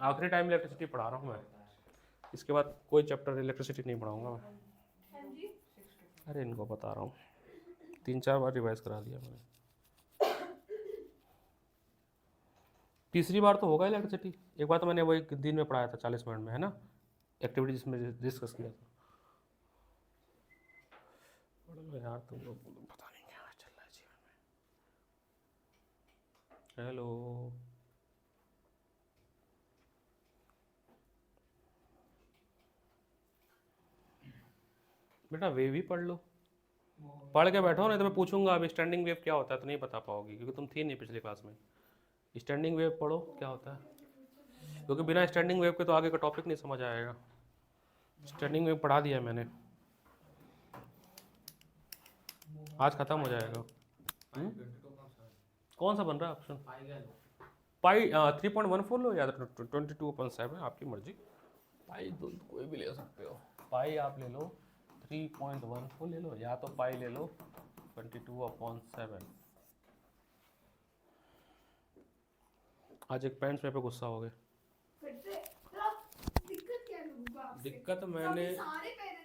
आखिरी टाइम इलेक्ट्रिसिटी पढ़ा रहा हूँ मैं, इसके बाद कोई चैप्टर इलेक्ट्रिसिटी नहीं पढ़ाऊंगा मैं। हाँ जी। अरे इनको बता रहा हूँ, 3-4 बार रिवाइज करा दिया मैंने। तीसरी बार तो होगा इलेक्ट्रिसिटी, एक बार तो मैंने वही दिन में पढ़ाया था 40 मिनट में, है ना, एक्टिविटी जिसमें डिस्कस किया था। यार तुम लोग पता नहीं क्या चल रहा है जीवन में। हेलो बेटा वेव ही पढ़ लो, पढ़ के बैठो, नहीं तो मैं पूछूंगा अभी स्टैंडिंग वेव क्या होता है तो नहीं बता पाओगी, क्योंकि तुम थी नहीं पिछली क्लास में। स्टैंडिंग वेव पढ़ो क्या होता है, क्योंकि बिना स्टैंडिंग वेव के तो आगे का टॉपिक नहीं समझ आएगा। स्टैंडिंग वेव पढ़ा दिया मैंने। आज खत्म हो जाएगा। पाई 22.7 कौन सा बन रहा है ऑप्शन? पाई क्या लो पाई 3.14 लो या 22.7, आपकी मर्जी। पाई कोई भी ले सकते हो। पाई आप ले लो 3.14 ले लो, या तो पाई ले लो 22/7। आज एक पेंट्स पे गुस्सा हो गए। फिर से तो दिक्कत क्या है लोगों को आपसे? दिक्कत तो मैंने अभी सारे पेरेंट्स